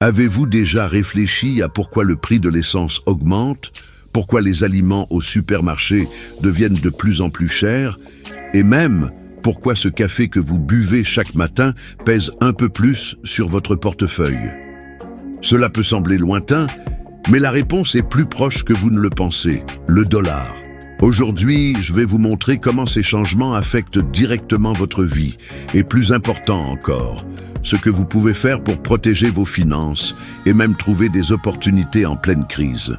Avez-vous déjà réfléchi à pourquoi le prix de l'essence augmente, pourquoi les aliments au supermarché deviennent de plus en plus chers, et même pourquoi ce café que vous buvez chaque matin pèse un peu plus sur votre portefeuille? Cela peut sembler lointain, mais la réponse est plus proche que vous ne le pensez, le dollar. Aujourd'hui, je vais vous montrer comment ces changements affectent directement votre vie, et plus important encore, ce que vous pouvez faire pour protéger vos finances et même trouver des opportunités en pleine crise.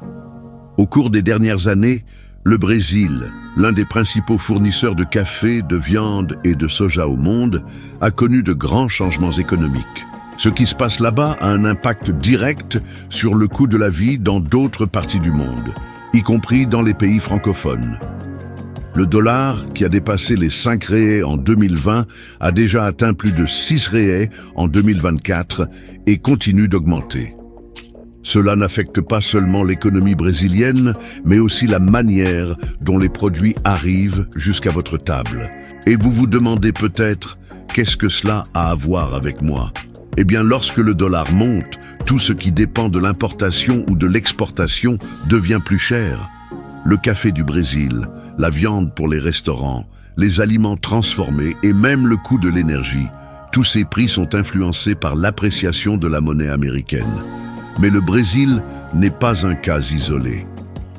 Au cours des dernières années, le Brésil, l'un des principaux fournisseurs de café, de viande et de soja au monde, a connu de grands changements économiques. Ce qui se passe là-bas a un impact direct sur le coût de la vie dans d'autres parties du monde, y compris dans les pays francophones. Le dollar, qui a dépassé les 5 réais en 2020, a déjà atteint plus de 6 réais en 2024 et continue d'augmenter. Cela n'affecte pas seulement l'économie brésilienne, mais aussi la manière dont les produits arrivent jusqu'à votre table. Et vous vous demandez peut-être, qu'est-ce que cela a à voir avec moi? Eh bien, lorsque le dollar monte, tout ce qui dépend de l'importation ou de l'exportation devient plus cher. Le café du Brésil, la viande pour les restaurants, les aliments transformés et même le coût de l'énergie, tous ces prix sont influencés par l'appréciation de la monnaie américaine. Mais le Brésil n'est pas un cas isolé.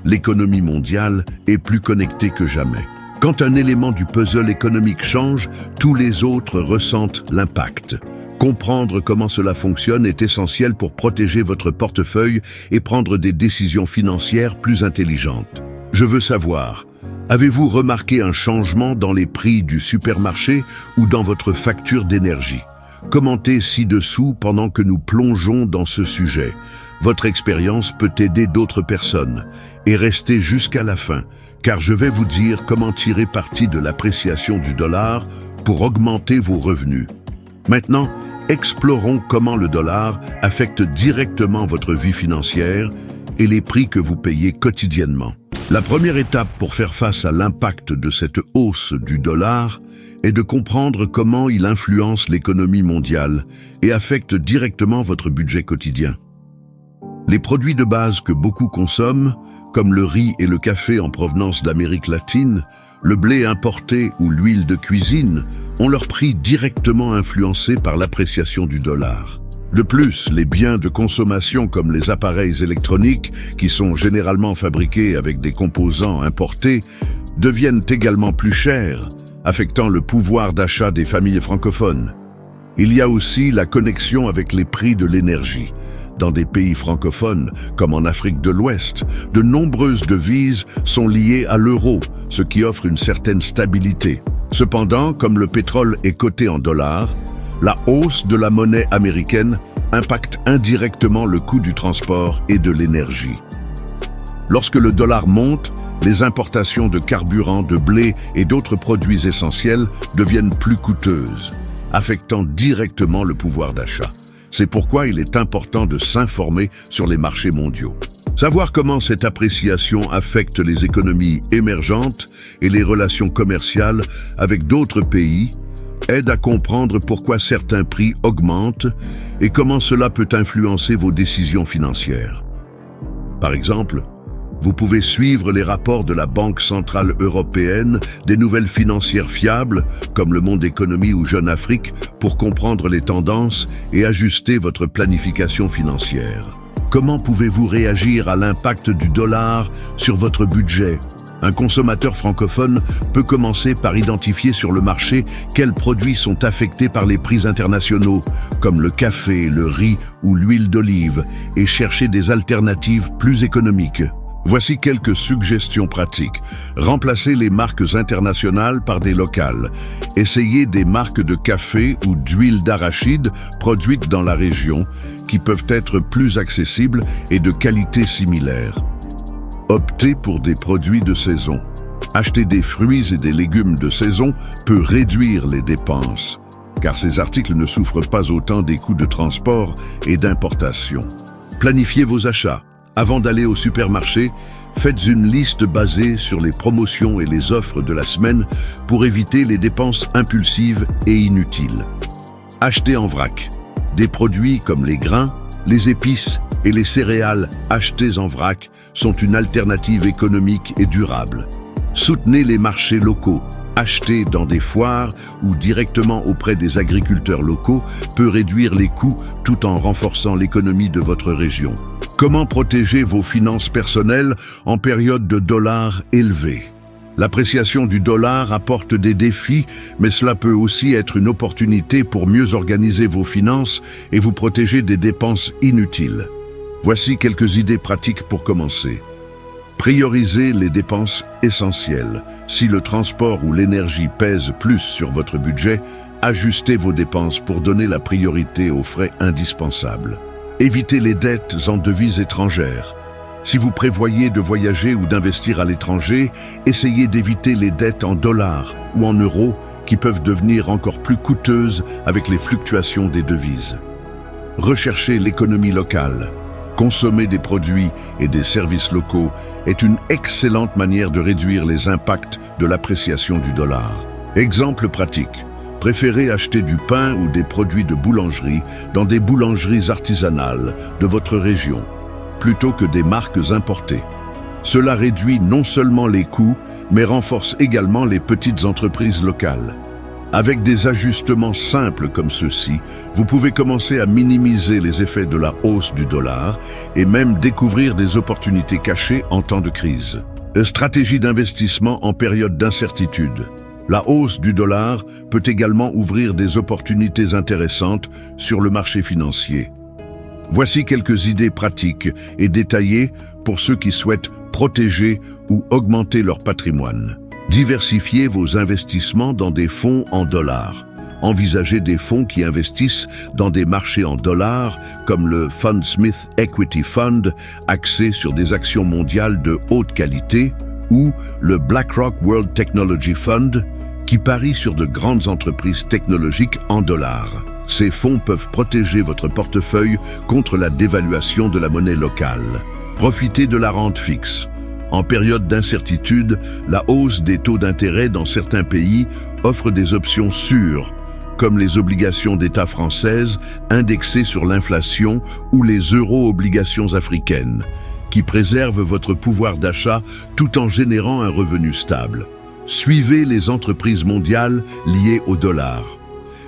L'économie mondiale est plus connectée que jamais. Quand un élément du puzzle économique change, tous les autres ressentent l'impact. Comprendre comment cela fonctionne est essentiel pour protéger votre portefeuille et prendre des décisions financières plus intelligentes. Je veux savoir, avez-vous remarqué un changement dans les prix du supermarché ou dans votre facture d'énergie? Commentez ci-dessous pendant que nous plongeons dans ce sujet. Votre expérience peut aider d'autres personnes. Et restez jusqu'à la fin, car je vais vous dire comment tirer parti de l'appréciation du dollar pour augmenter vos revenus. Maintenant, explorons comment le dollar affecte directement votre vie financière et les prix que vous payez quotidiennement. La première étape pour faire face à l'impact de cette hausse du dollar est de comprendre comment il influence l'économie mondiale et affecte directement votre budget quotidien. Les produits de base que beaucoup consomment, comme le riz et le café en provenance d'Amérique latine, le blé importé ou l'huile de cuisine, ont leur prix directement influencé par l'appréciation du dollar. De plus, les biens de consommation comme les appareils électroniques, qui sont généralement fabriqués avec des composants importés, deviennent également plus chers, affectant le pouvoir d'achat des familles francophones. Il y a aussi la connexion avec les prix de l'énergie. Dans des pays francophones, comme en Afrique de l'Ouest, de nombreuses devises sont liées à l'euro, ce qui offre une certaine stabilité. Cependant, comme le pétrole est coté en dollars, la hausse de la monnaie américaine impacte indirectement le coût du transport et de l'énergie. Lorsque le dollar monte, les importations de carburant, de blé et d'autres produits essentiels deviennent plus coûteuses, affectant directement le pouvoir d'achat. C'est pourquoi il est important de s'informer sur les marchés mondiaux. Savoir comment cette appréciation affecte les économies émergentes et les relations commerciales avec d'autres pays aide à comprendre pourquoi certains prix augmentent et comment cela peut influencer vos décisions financières. Par exemple, vous pouvez suivre les rapports de la Banque centrale européenne, des nouvelles financières fiables, comme Le Monde Économie ou Jeune Afrique, pour comprendre les tendances et ajuster votre planification financière. Comment pouvez-vous réagir à l'impact du dollar sur votre budget? Un consommateur francophone peut commencer par identifier sur le marché quels produits sont affectés par les prix internationaux, comme le café, le riz ou l'huile d'olive, et chercher des alternatives plus économiques. Voici quelques suggestions pratiques. Remplacez les marques internationales par des locales. Essayez des marques de café ou d'huile d'arachide produites dans la région, qui peuvent être plus accessibles et de qualité similaire. Optez pour des produits de saison. Acheter des fruits et des légumes de saison peut réduire les dépenses, car ces articles ne souffrent pas autant des coûts de transport et d'importation. Planifiez vos achats. Avant d'aller au supermarché, faites une liste basée sur les promotions et les offres de la semaine pour éviter les dépenses impulsives et inutiles. Achetez en vrac. Des produits comme les grains, Les épices et les céréales achetées en vrac sont une alternative économique et durable. Soutenez les marchés locaux. Acheter dans des foires ou directement auprès des agriculteurs locaux peut réduire les coûts tout en renforçant l'économie de votre région. Comment protéger vos finances personnelles en période de dollar élevé? L'appréciation du dollar apporte des défis, mais cela peut aussi être une opportunité pour mieux organiser vos finances et vous protéger des dépenses inutiles. Voici quelques idées pratiques pour commencer. Priorisez les dépenses essentielles. Si le transport ou l'énergie pèsent plus sur votre budget, ajustez vos dépenses pour donner la priorité aux frais indispensables. Évitez les dettes en devises étrangères. Si vous prévoyez de voyager ou d'investir à l'étranger, essayez d'éviter les dettes en dollars ou en euros qui peuvent devenir encore plus coûteuses avec les fluctuations des devises. Recherchez l'économie locale. Consommer des produits et des services locaux est une excellente manière de réduire les impacts de l'appréciation du dollar. Exemple pratique. Préférez acheter du pain ou des produits de boulangerie dans des boulangeries artisanales de votre région, plutôt que des marques importées. Cela réduit non seulement les coûts, mais renforce également les petites entreprises locales. Avec des ajustements simples comme ceux-ci, vous pouvez commencer à minimiser les effets de la hausse du dollar et même découvrir des opportunités cachées en temps de crise. Stratégie d'investissement en période d'incertitude. La hausse du dollar peut également ouvrir des opportunités intéressantes sur le marché financier. Voici quelques idées pratiques et détaillées pour ceux qui souhaitent protéger ou augmenter leur patrimoine. Diversifiez vos investissements dans des fonds en dollars. Envisagez des fonds qui investissent dans des marchés en dollars, comme le Fundsmith Equity Fund, axé sur des actions mondiales de haute qualité, ou le BlackRock World Technology Fund, qui parie sur de grandes entreprises technologiques en dollars. Ces fonds peuvent protéger votre portefeuille contre la dévaluation de la monnaie locale. Profitez de la rente fixe. En période d'incertitude, la hausse des taux d'intérêt dans certains pays offre des options sûres, comme les obligations d'État françaises indexées sur l'inflation ou les euro-obligations africaines, qui préservent votre pouvoir d'achat tout en générant un revenu stable. Suivez les entreprises mondiales liées au dollar.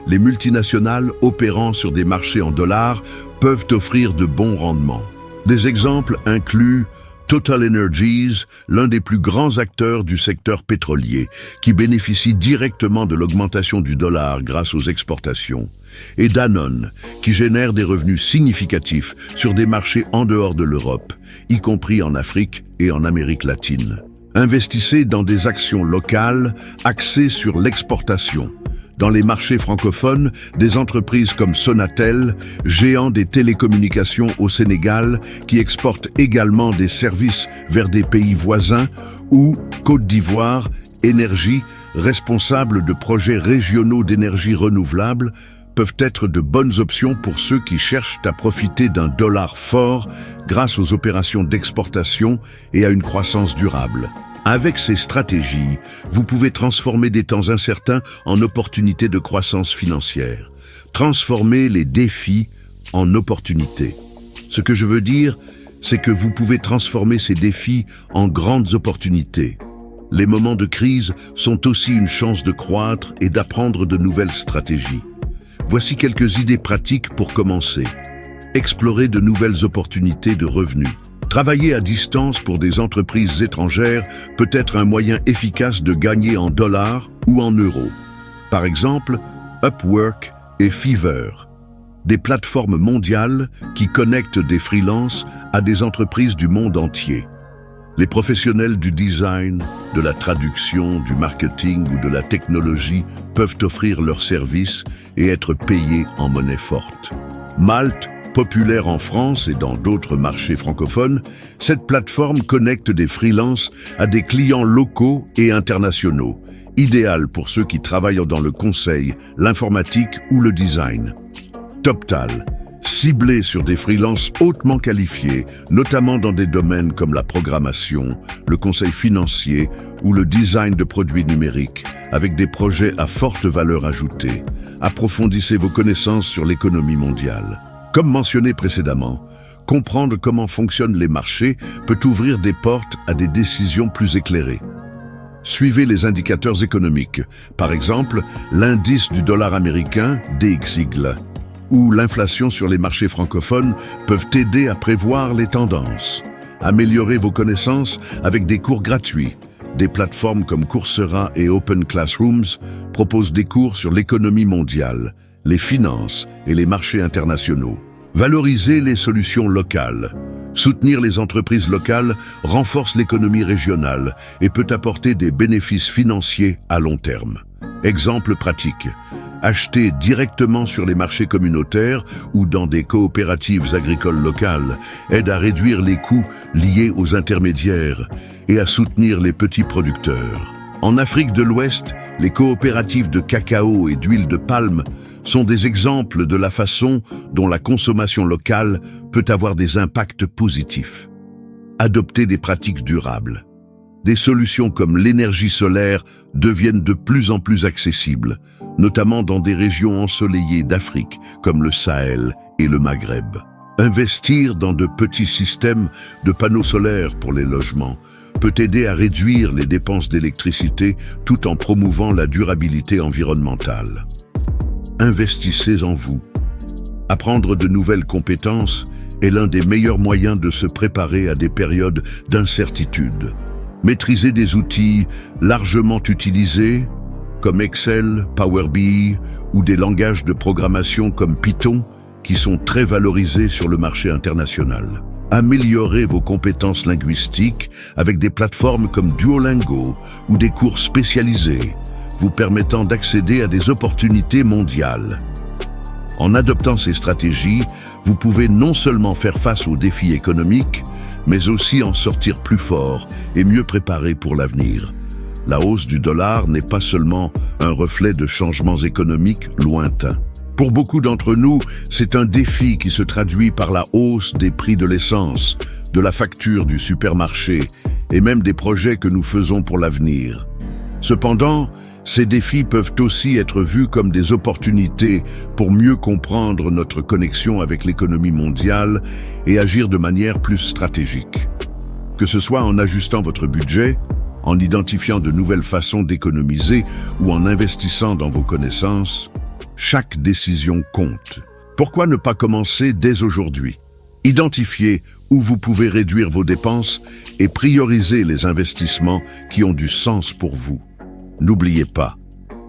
Les multinationales opérant sur des marchés en dollars peuvent offrir de bons rendements. Des exemples incluent Total Energies, l'un des plus grands acteurs du secteur pétrolier, qui bénéficie directement de l'augmentation du dollar grâce aux exportations, et Danone, qui génère des revenus significatifs sur des marchés en dehors de l'Europe, y compris en Afrique et en Amérique latine. Investissez dans des actions locales axées sur l'exportation. Dans les marchés francophones, des entreprises comme Sonatel, géant des télécommunications au Sénégal, qui exportent également des services vers des pays voisins, ou Côte d'Ivoire, Énergie, responsable de projets régionaux d'énergie renouvelable, peuvent être de bonnes options pour ceux qui cherchent à profiter d'un dollar fort grâce aux opérations d'exportation et à une croissance durable. Avec ces stratégies, vous pouvez transformer des temps incertains en opportunités de croissance financière. Transformer les défis en opportunités. Ce que je veux dire, c'est que vous pouvez transformer ces défis en grandes opportunités. Les moments de crise sont aussi une chance de croître et d'apprendre de nouvelles stratégies. Voici quelques idées pratiques pour commencer. Explorer de nouvelles opportunités de revenus. Travailler à distance pour des entreprises étrangères peut être un moyen efficace de gagner en dollars ou en euros. Par exemple, Upwork et Fiverr, des plateformes mondiales qui connectent des freelances à des entreprises du monde entier. Les professionnels du design, de la traduction, du marketing ou de la technologie peuvent offrir leurs services et être payés en monnaie forte. Malte, populaire en France et dans d'autres marchés francophones, cette plateforme connecte des freelances à des clients locaux et internationaux, idéal pour ceux qui travaillent dans le conseil, l'informatique ou le design. TopTal, ciblé sur des freelances hautement qualifiés, notamment dans des domaines comme la programmation, le conseil financier ou le design de produits numériques, avec des projets à forte valeur ajoutée. Approfondissez vos connaissances sur l'économie mondiale. Comme mentionné précédemment, comprendre comment fonctionnent les marchés peut ouvrir des portes à des décisions plus éclairées. Suivez les indicateurs économiques, par exemple l'indice du dollar américain, DXY, ou l'inflation sur les marchés francophones peuvent aider à prévoir les tendances. Améliorez vos connaissances avec des cours gratuits. Des plateformes comme Coursera et Open Classrooms proposent des cours sur l'économie mondiale, les finances et les marchés internationaux. Valorisez les solutions locales. Soutenir les entreprises locales renforce l'économie régionale et peut apporter des bénéfices financiers à long terme. Exemple pratique. Acheter directement sur les marchés communautaires ou dans des coopératives agricoles locales aide à réduire les coûts liés aux intermédiaires et à soutenir les petits producteurs. En Afrique de l'Ouest, les coopératives de cacao et d'huile de palme sont des exemples de la façon dont la consommation locale peut avoir des impacts positifs. Adopter des pratiques durables. Des solutions comme l'énergie solaire deviennent de plus en plus accessibles, notamment dans des régions ensoleillées d'Afrique comme le Sahel et le Maghreb. Investir dans de petits systèmes de panneaux solaires pour les logements peut aider à réduire les dépenses d'électricité tout en promouvant la durabilité environnementale. Investissez en vous. Apprendre de nouvelles compétences est l'un des meilleurs moyens de se préparer à des périodes d'incertitude. Maîtriser des outils largement utilisés, comme Excel, Power BI ou des langages de programmation comme Python, qui sont très valorisés sur le marché international. Améliorez vos compétences linguistiques avec des plateformes comme Duolingo ou des cours spécialisés, vous permettant d'accéder à des opportunités mondiales. En adoptant ces stratégies, vous pouvez non seulement faire face aux défis économiques, mais aussi en sortir plus fort et mieux préparé pour l'avenir. La hausse du dollar n'est pas seulement un reflet de changements économiques lointains. Pour beaucoup d'entre nous, c'est un défi qui se traduit par la hausse des prix de l'essence, de la facture du supermarché et même des projets que nous faisons pour l'avenir. Cependant, ces défis peuvent aussi être vus comme des opportunités pour mieux comprendre notre connexion avec l'économie mondiale et agir de manière plus stratégique. Que ce soit en ajustant votre budget, en identifiant de nouvelles façons d'économiser ou en investissant dans vos connaissances, chaque décision compte. Pourquoi ne pas commencer dès aujourd'hui? Identifiez où vous pouvez réduire vos dépenses et prioriser les investissements qui ont du sens pour vous. N'oubliez pas,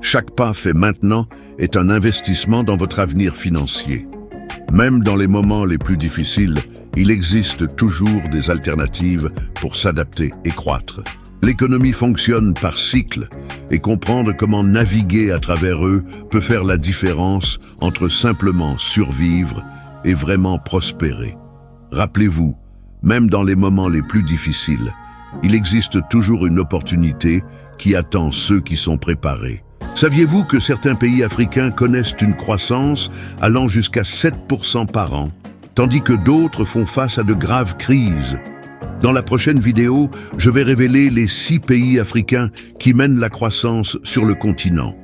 chaque pas fait maintenant est un investissement dans votre avenir financier. Même dans les moments les plus difficiles, il existe toujours des alternatives pour s'adapter et croître. L'économie fonctionne par cycle et comprendre comment naviguer à travers eux peut faire la différence entre simplement survivre et vraiment prospérer. Rappelez-vous, même dans les moments les plus difficiles, il existe toujours une opportunité qui attend ceux qui sont préparés. Saviez-vous que certains pays africains connaissent une croissance allant jusqu'à 7% par an, tandis que d'autres font face à de graves crises? Dans la prochaine vidéo, je vais révéler les 6 pays africains qui mènent la croissance sur le continent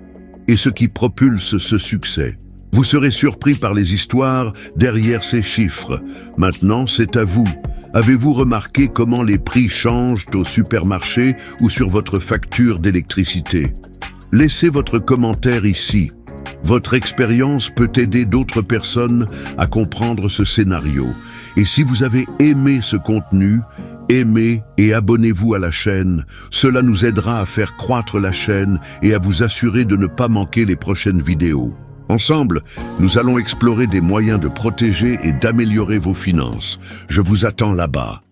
et ce qui propulse ce succès. Vous serez surpris par les histoires derrière ces chiffres. Maintenant, c'est à vous. Avez-vous remarqué comment les prix changent au supermarché ou sur votre facture d'électricité? Laissez votre commentaire ici. Votre expérience peut aider d'autres personnes à comprendre ce scénario. Et si vous avez aimé ce contenu, aimez et abonnez-vous à la chaîne. Cela nous aidera à faire croître la chaîne et à vous assurer de ne pas manquer les prochaines vidéos. Ensemble, nous allons explorer des moyens de protéger et d'améliorer vos finances. Je vous attends là-bas.